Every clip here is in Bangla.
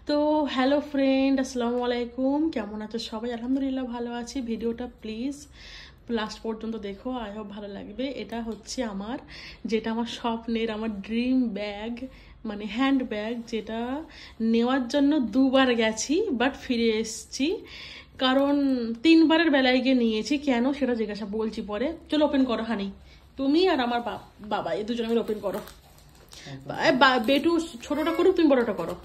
তো হ্যালো ফ্রেন্ড, আসসালামু আলাইকুম। কেমন আছো সবাই? আলহামদুলিল্লাহ ভালো আছি। ভিডিওটা প্লিজ লাস্ট পর্যন্ত দেখো, আই হোপ ভালো লাগবে। এটা হচ্ছে যেটা আমার স্বপ্নের, আমার ড্রিম ব্যাগ, মানে হ্যান্ড ব্যাগ, যেটা নেওয়ার জন্য দুবার গেছি বাট ফিরে এসেছি। কারণ 3বারের বেলায় গিয়ে নিয়েছি। কেন সেটা জিজ্ঞাসা বলছি পরে। চলো ওপেন করো হানি, তুমি আর আমার বাবা এই দুজনে মিলে ওপেন করো। বেটু ছোটটা করুক, তুমি বড়টা করো।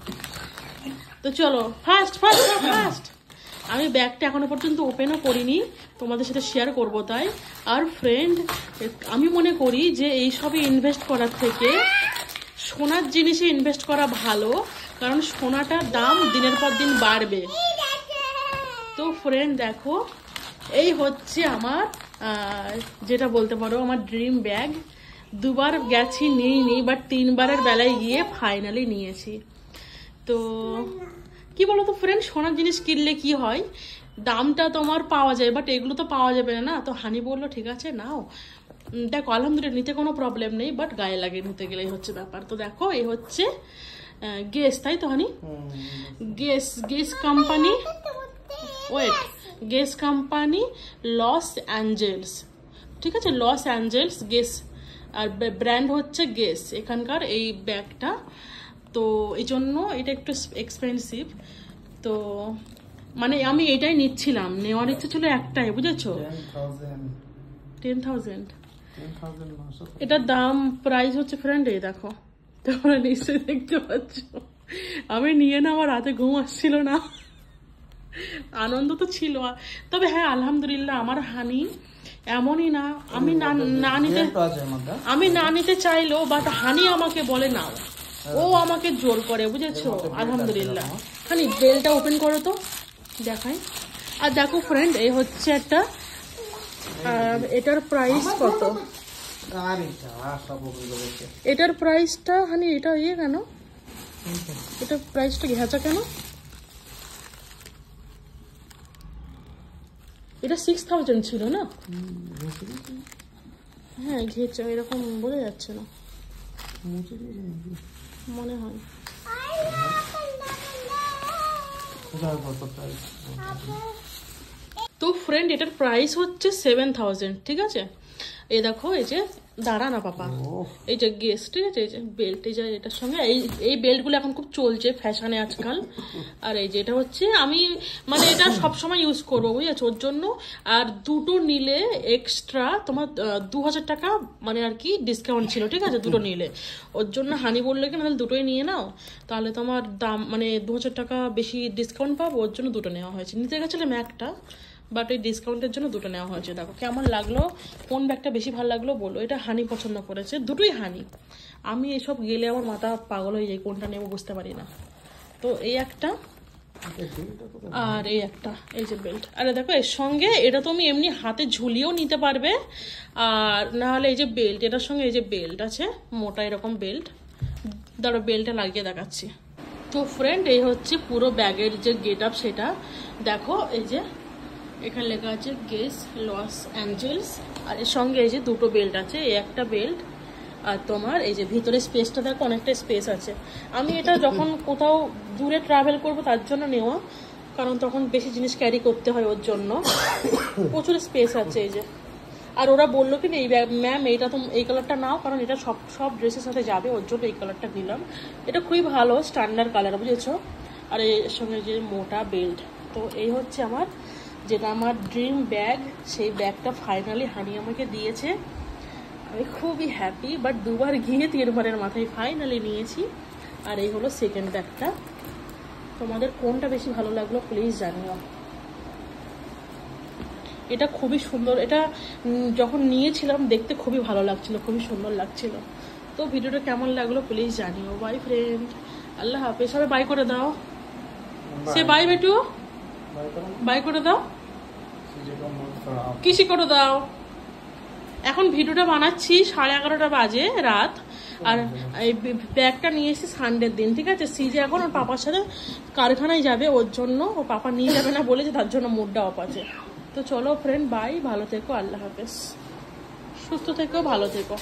তো চলো ফার্স্ট ফার্স্ট ফার্স্ট। আমি ব্যাগটা এখনো পর্যন্ত ওপেনও করিনি, তোমাদের সাথে শেয়ার করব তাই। আর ফ্রেন্ড, আমি মনে করি যে এইসবে ইনভেস্ট করার থেকে সোনার জিনিসে ইনভেস্ট করা ভালো, কারণ সোনাটার দাম দিনের পর দিন বাড়বে। তো ফ্রেন্ড দেখো, এই হচ্ছে আমার যেটা বলতে পারো আমার ড্রিম ব্যাগ। দুবার গেছি নিইনি, বাট 3বারের বেলায় গিয়ে ফাইনালি নিয়েছি। তো কি বলতো ফ্রেন্ড, সোনার জিনিস কিনলে কি হয়, দামটা তোমার পাওয়া যায়, বাট এগুলো তো পাওয়া যাবে না। তো হানি বললো ঠিক আছে নাও। দেখো আলহামদুলিল্লাহ নিতে কোনো প্রবলেম নেই, বাট গায়ে লাগে নিতে গেলেই হচ্ছে ব্যাপার। তো দেখো এই হচ্ছে গেস, তাই তো honey? Guess company, wait, Guess company Los Angeles, ঠিক আছে, লস অ্যাঞ্জেলস গেস, আর ব্র্যান্ড হচ্ছে গেস এখানকার এই ব্যাগটা। তো এই জন্য এটা একটু এক্সপেন্সিভ। তো মানে আমি এটাই নিচ্ছিলাম, নেওয়ার ইচ্ছে ছিল একটাই, বুঝেছো? 10,000 এটার দাম, প্রাইস হচ্ছে ফ্রেন্ড, এই দেখো তোমরা নিশ্চয়ই দেখতে পাচ্ছ। আমি নিয়ে না, আমার রাতে ঘুম আসছিল না। আনন্দ তো ছিল, তবে হ্যাঁ আলহামদুলিল্লাহ আমার হানি এমনই না, আমি না নিতে চাইলেও বাট হানি আমাকে বলে নাও, ও আমাকে জোর করে, বুঝেছো? আলহামদুলিল্লাহ। হানি বেলটা ওপেন করো তো, দেখাই। আর দেখো ফ্রেন্ড, এই হচ্ছে একটা, এটার প্রাইস কত? এটার প্রাইসটা হানি, এটা ইয়ে কেন, এটার প্রাইসটা ঘেঁচা কেন? এটা 6,000 ছিল না? হ্যাঁ ঘেঁচা, এরকম বোঝা যাচ্ছে না মনে হয়। তো ফ্রেন্ড এটার প্রাইস হচ্ছে 7,000, ঠিক আছে? এই দেখো, এই যে দাঁড়া না পাপা, এই যে গেস, ঠিক আছে, এই যে বেল্ট, এই যে এটার সঙ্গে এই বেল্টগুলো এখন খুব চলছে ফ্যাশনে আজকাল। আর এই যে এটা হচ্ছে, আমি মানে এটা সবসময় ইউজ করবো, বুঝেছো, ওর জন্য। আর দুটো নিলে এক্সট্রা তোমার 2,000 টাকা মানে আর কি ডিসকাউন্ট ছিল, ঠিক আছে, দুটো নিলে। ওর জন্য হানি বললো কি মানে দুটোই নিয়ে নাও, তাহলে তোমার দাম মানে 2,000 টাকা বেশি ডিসকাউন্ট পাবো, ওর জন্য দুটো নেওয়া হয়েছে। নিতে গেছিলাম একটা, বাট এই ডিসকাউন্টের জন্য দুটো নেওয়া হয়েছে। দেখো কেমন লাগলো, কোন ব্যাগটা বেশি ভালো লাগলো বলো। এটা হানি পছন্দ করেছে, দুটোই হানি। আমি এসব গেলে আমার মাথা পাগল হয়ে যায়, কোনটা নেবো বুঝতে পারি না। তো এই একটা, আর এই একটা, এই যে বেল্ট। আরে দেখো এর সঙ্গে এটা তুমি এমনি হাতে ঝুলিয়েও নিতে পারবে, আর নাহলে এই যে বেল্ট, এটার সঙ্গে এই যে বেল্ট আছে মোটা এরকম বেল্ট। দাঁড়ো বেল্টটা লাগিয়ে দেখাচ্ছি। তো ফ্রেন্ড এই হচ্ছে পুরো ব্যাগের যে গেট আপ, সেটা দেখো। এই যে এখানে লেখা আছে গেস লস অ্যাঞ্জেলস, আর এর সঙ্গে এই যে দুটো বেল্ট আছে, এই একটা বেল্ট, আর তোমার এই যে ভিতরে স্পেসটা দেখো, অনেকটা স্পেস আছে। আমি এটা যখন কোথাও দূরে ট্রাভেল করব তার জন্য নেওয়া, কারণ তখন বেশি জিনিস ক্যারি করতে হয়, ওর জন্য প্রচুর স্পেস আছে। এই যে, আর ওরা বললো কি এই ম্যাম এইটা তো এই কালারটা নাও, কারণ এটা সব ড্রেসের সাথে যাবে, ওর জন্য এই কালারটা নিলাম। এটা খুবই ভালো স্ট্যান্ডার্ড কালার, বুঝেছো? আর এর সঙ্গে যে মোটা বেল্ট। তো এই হচ্ছে আমার, যেটা আমার ড্রিম ব্যাগ, সেই ব্যাগটা ফাইনালি হানি আমাকে দিয়েছে। আমি খুবই হ্যাপি, বাট দুবার গিয়ে 3বারের মাথায় ফাইনালি নিয়েছি। আর এই হলো সেকেন্ড ব্যাগটা। তোমাদের কোনটা বেশি ভালো লাগলো প্লিজ জানিও। এটা খুবই সুন্দর, এটা যখন নিয়েছিলাম দেখতে খুবই ভালো লাগছিল, খুবই সুন্দর লাগছিল। তো ভিডিওটা কেমন লাগলো প্লিজ জানিও। বাই ফ্রেন্ড, আল্লাহ হাফেজ। সবাই বাই করে দাও, সে বাই বেটু, বাই করে দাও, কিসি করে দাও। এখন ভিডিওটা বানাচ্ছি 11:30 বাজে রাত, আর এই ব্যাগটা নিয়ে এসেছি সানডের দিন, ঠিক আছে? সিজে এখন ওর পাপার সাথে কারখানায় যাবে, ওর জন্য ও পাপা নিয়ে যাবে না বলেছে, তার জন্য মুডটা অফ আছে। তো চলো ফ্রেন্ড বাই, ভালো থেকো, আল্লাহ হাফেজ, সুস্থ থেকো, ভালো থেকো।